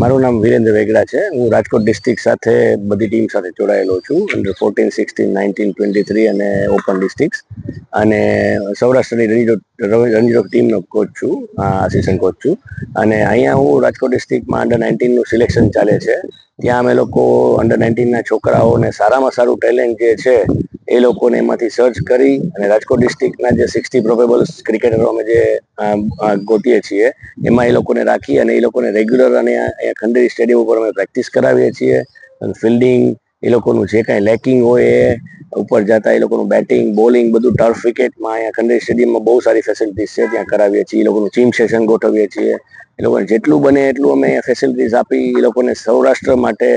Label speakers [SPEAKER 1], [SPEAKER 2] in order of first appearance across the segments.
[SPEAKER 1] મારું નામ વિરેન્દ્ર વેગડા છે. હું રાજકોટ ડિસ્ટ્રિક્ટ સાથે બધી ટીમ સાથે જોડાયેલો છું. અંડર 14, 16, 19, 23 અને ઓપન ડિસ્ટ્રિક્ટ અને સૌરાષ્ટ્રની રણજી ટીમનો કોચ છું, આસિસ્ટન્ટ કોચ છું. અને અહીંયા હું રાજકોટ ડિસ્ટ્રિક્ટમાં અંડર 19નું સિલેક્શન ચાલે છે. ત્યાં અમે લોકો અંડર 19ના છોકરાઓને સારામાં સારું ટેલેન્ટ જે છે એ લોકોને એમાંથી સર્ચ કરી અને રાજકોટ ડિસ્ટ્રિક્ટના જે 60 પ્રોબેબલ ક્રિકેટરો અમે જે ગોતીએ છીએ એમાં એ લોકોને રાખી અને એ લોકોને રેગ્યુલર અને અહીંયા ખંડેરી સ્ટેડિયમ ઉપર અમે પ્રેક્ટિસ કરાવીએ છીએ. અને ફિલ્ડિંગ એ લોકોનું જે કાંઈ લેકિંગ હોય એ ઉપર જતા એ લોકોનું બેટિંગ બોલિંગ બધું ટર્ફ વિકેટમાં અહીંયા ખંડેરી સ્ટેડિયમમાં બહુ સારી ફેસિલિટીઝ છે, ત્યાં કરાવીએ છીએ. એ લોકોનું ચીમ સેશન ગોઠવીએ છીએ. એ લોકોને જેટલું બને એટલું અમે ફેસિલિટીઝ આપી એ લોકોને સૌરાષ્ટ્ર માટે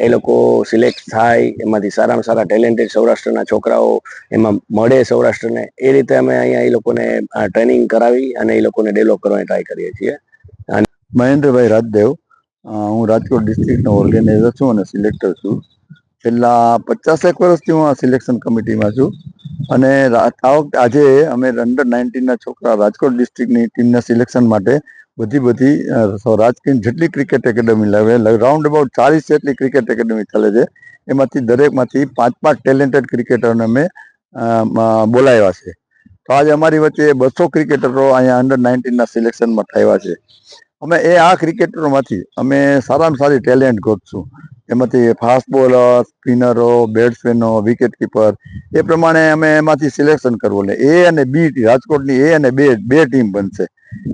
[SPEAKER 1] એ લોકો સિલેક્ટ થાય, એમાંથી સારામાં સારા ટેલેન્ટેડ સૌરાષ્ટ્રના છોકરાઓ એમાં મળે સૌરાષ્ટ્રને, એ રીતે અમે અહીંયા એ લોકોને ટ્રેનિંગ કરાવી અને એ લોકોને ડેવલપ કરવાની ટ્રાય કરીએ છીએ.
[SPEAKER 2] મહેન્દ્રભાઈ રાજદેવ, હું રાજકોટ ડિસ્ટ્રિક્ટનો ઓર્ગેનાઇઝર છું અને સિલેક્ટર છું. છેલ્લા 50 વર્ષથી હું આ સિલેક્શન કમિટીમાં છું અને આજે અમે અંડર 19ના છોકરા રાજકોટ ડિસ્ટ્રિક્ટની ટીમના સિલેક્શન માટે બધી રાજકોટ જેટલી ક્રિકેટ એકેડમી લાવે, રાઉન્ડ અબાઉટ 40 જેટલી ક્રિકેટ એકેડમી ચાલે છે. એમાંથી દરેકમાંથી 5 ક્રિકેટરને ક્રિકેટરોને અમે બોલાવ્યા છે. તો આજે અમારી વચ્ચે 200 ક્રિકેટરો અહીંયા અંડર 19ના સિલેક્શનમાં થયા છે. અમે આ ક્રિકેટરોમાંથી અમે સારામાં સારી ટેલેન્ટ ગોતશું. એમાંથી ફાસ્ટ બોલર, સ્પિનરો, બેટ્સમેનો, વિકેટ કીપર, એ પ્રમાણે અમે એમાંથી સિલેક્શન કરવું. ને એ અને બી રાજકોટની એ અને બે ટીમ બનશે.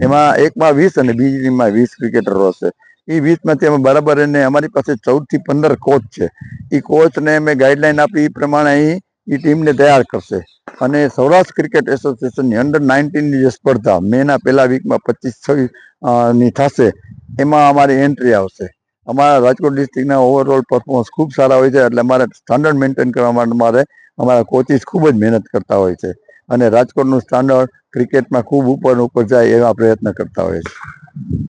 [SPEAKER 2] એમાં એકમાં 20 અને બીજી ટીમમાં 20 ક્રિકેટરો હશે. એ 20માંથી અમે બરાબર એને અમારી પાસે 14 થી 15 કોચ છે. એ કોચને અમે ગાઈડલાઈન આપી એ પ્રમાણે એ ટીમને તૈયાર કરશે. અને સૌરાષ્ટ્ર ક્રિકેટ એસોસિએશનની અંડર 19ની જે સ્પર્ધા મેના પહેલા વીકમાં 25-26 ની થશે, એમાં અમારી એન્ટ્રી આવશે. અમારા રાજકોટ ડિસ્ટ્રિક્ટના ઓવરઓલ પરફોર્મન્સ ખૂબ સારા હોય છે, એટલે અમારે સ્ટાન્ડર્ડ મેન્ટેન કરવા માટે અમારા કોચિસ ખૂબ જ મહેનત કરતા હોય છે અને રાજકોટનું સ્ટાન્ડર્ડ ક્રિકેટમાં ખૂબ ઉપર જાય એવા પ્રયત્ન કરતા હોય છે.